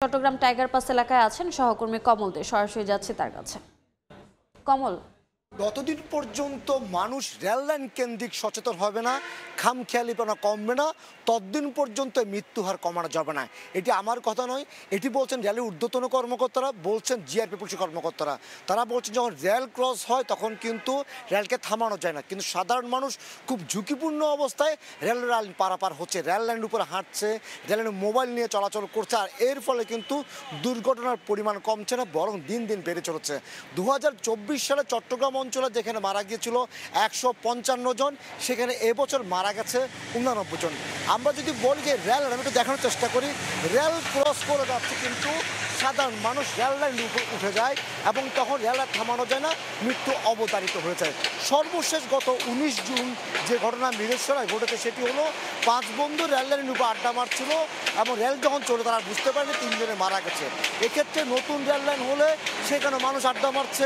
Chittagong tiger pass এলাকায় আছেন সহকর্মী কমল দে, সরাসরি যাচ্ছে তার কাছে। কমল, যতদিন পর্যন্ত মানুষ রেললাইন কেন্দ্রিক সচেতন হবে না, খামখেয়ালিপনা কমবে না, ততদিন পর্যন্ত মৃত্যুহার কমানো যাবে না। এটি আমার কথা নয়, এটি বলছেন রেলের ঊর্ধ্বতন কর্মকর্তারা, বলছেন জিআরপি পুলিশ কর্মকর্তারা। তারা বলছেন যখন রেল ক্রস হয় তখন কিন্তু রেলকে থামানো যায় না, কিন্তু সাধারণ মানুষ খুব ঝুঁকিপূর্ণ অবস্থায় রেল লাইন পারাপার হচ্ছে, রেল লাইনের উপরে হাঁটছে, রেল লাইনে মোবাইল নিয়ে চলাচল করছে, আর এর ফলে কিন্তু দুর্ঘটনার পরিমাণ কমছে না, বরং দিন দিন বেড়ে চলেছে। 2024 সালে চট্টগ্রাম অঞ্চলে যেখানে মারা গিয়েছিল 155 জন, সেখানে এবছর মারা গেছে 89 জন। আমরা যদি বলি যে রেল, আমি একটু দেখানোর চেষ্টা করি, রেল ক্রস করে যাচ্ছে কিন্তু সাধারণ মানুষ রেল লাইনের উপর উঠে যায় এবং তখন রেল লাইন থামানো যায় না, মৃত্যু অবতারিত হয়ে যায়। সর্বশেষ গত 19 জুন যে ঘটনা মিরেশ্বরায় ঘটেছে সেটি হলো 5 বন্ধু রেল লাইনের উপর আড্ডা মারছিল এবং রেল যখন চলে তারা বুঝতে পারেনি 3 জনে মারা গেছে। এক্ষেত্রে নতুন রেল লাইন হলে সেখানে মানুষ আড্ডা মারছে,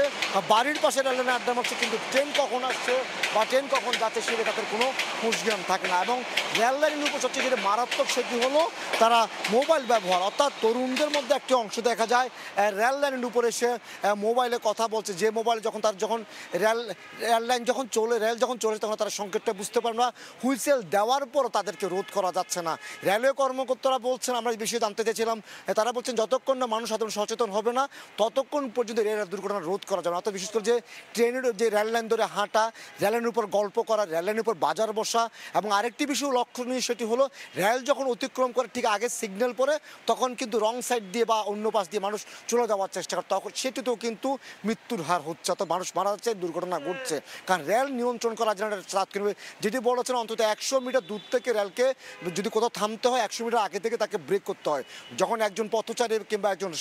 বাড়ির পাশে রেল লাইনে আড্ডা মারছে, কিন্তু ট্রেন কখন আসছে বা ট্রেন কখন যাচ্ছে সেটা তাদের কোনো হুঁশজ্ঞান থাকে না। এবং রেল লাইনের উপর সবচেয়ে যেটা মারাত্মক সেটি হলো তারা মোবাইল ব্যবহার, অর্থাৎ তরুণদের মধ্যে একটি অংশ দেখা যায় রেল লাইনের উপরে এসে মোবাইলে কথা বলছে, যে মোবাইলে যখন রেল লাইন যখন চলে, রেল যখন চলে তখন তারা সংকেতটা বুঝতে পারে না, হুইসেল দেওয়ার পরও তাদেরকে রোধ করা যাচ্ছে না। রেলওয়ে কর্মকর্তারা বলছেন, আমরা এই বিষয়ে জানতে চেয়েছিলাম, তারা বলছেন যতক্ষণ না মানুষ সাধারণ সচেতন হবে না ততক্ষণ পর্যন্ত রেল দুর্ঘটনা রোধ করা যাবে না। অর্থাৎ বিশেষ করে যে ট্রেনের যে রেল লাইন ধরে হাঁটা, রেল লাইনের উপর গল্প করা, রেল লাইনের উপর বাজার বসা, এবং আরেকটি বিষয় লক্ষণীয় সেটি হলো রেল যখন অতিক্রম করে ঠিক আগে সিগন্যাল পরে তখন কিন্তু রং সাইড দিয়ে বা অন্য পাশ দিয়ে মানুষ চলে যাওয়ার চেষ্টা করে, তখন সেটিতেও কিন্তু মৃত্যুর হার হচ্ছে, অর্থাৎ মানুষ মারা যাচ্ছে, দুর্ঘটনা ঘটছে। কারণ রেল নিয়ন্ত্রণ করা যায় না, যেটি বলেছেন অন্তত 100 মিটার দূর থেকে রেলকে যদি কোথাও থামতে হয় 100 মিটার আগে থেকে তাকে ব্রেক করতে হয়। যখন একজন পথচারী কিংবা একজন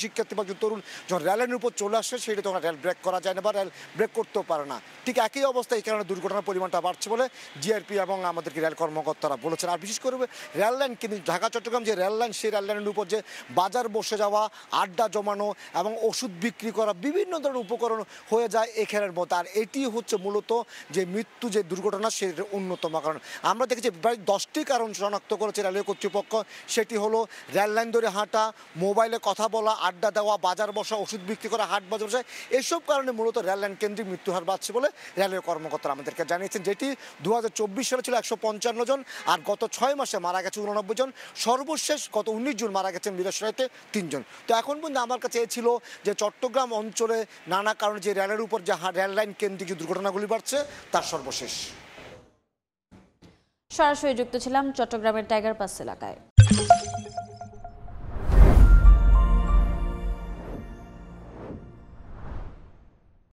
শিক্ষার্থী বা একজন তরুণ যখন রেলের উপর চলে আসে সেটি তখন রেল ব্রেক করা যায় না বা রেল ব্রেক করতেও পারে না। ঠিক একই অবস্থা, এই কারণে দুর্ঘটনার পরিমাণটা বাড়ছে বলে জিআরপি এবং আমাদেরকে রেল কর্মকর্তারা বলেছেন। আর বিশেষ করে রেল লাইন কিন্তু ঢাকা চট্টগ্রাম যে রেল লাইন, সেই রেল লাইনের উপর যে বাজার বসে যাওয়া, আড্ডা জমানো এবং ওষুধ বিক্রি করা, বিভিন্ন ধরনের উপকরণ হয়ে যায় এখানের মধ্যে। আর এটি হচ্ছে মূলত যে মৃত্যু যে দুর্ঘটনা সেটির অন্যতম কারণ। আমরা দেখেছি প্রায় 10টি কারণ শনাক্ত করেছে রেলওয়ে কর্তৃপক্ষ, সেটি হলো রেল লাইন ধরে হাঁটা, মোবাইলে কথা বলা, আড্ডা দেওয়া, বাজার বসা, ওষুধ বিক্রি করা, হাট বাজার বসা, এসব কারণে মূলত রেল লাইন কেন্দ্রিক মৃত্যুহার বাড়ছে বলে রেলওয়ে কর্মকর্তারা আমাদেরকে জানিয়েছেন, যেটি 2024 সালে ছিল 155 জন, আর গত 6 মাসে মারা গেছে 89 জন, সর্বশেষ গত 19 জুন মারা গেছেন মিরসরাইতে 3 জন। তো এখন পর্যন্ত আমার কাছে ছিল যে চট্টগ্রাম অঞ্চলে নানা কারণে যে রেলের উপর যে রেল লাইন কেন্দ্রিক যে দুর্ঘটনাগুলি বাড়ছে তার সর্বশেষ। সরাসরি যুক্ত ছিলাম চট্টগ্রামের টাইগার পাস এলাকায়।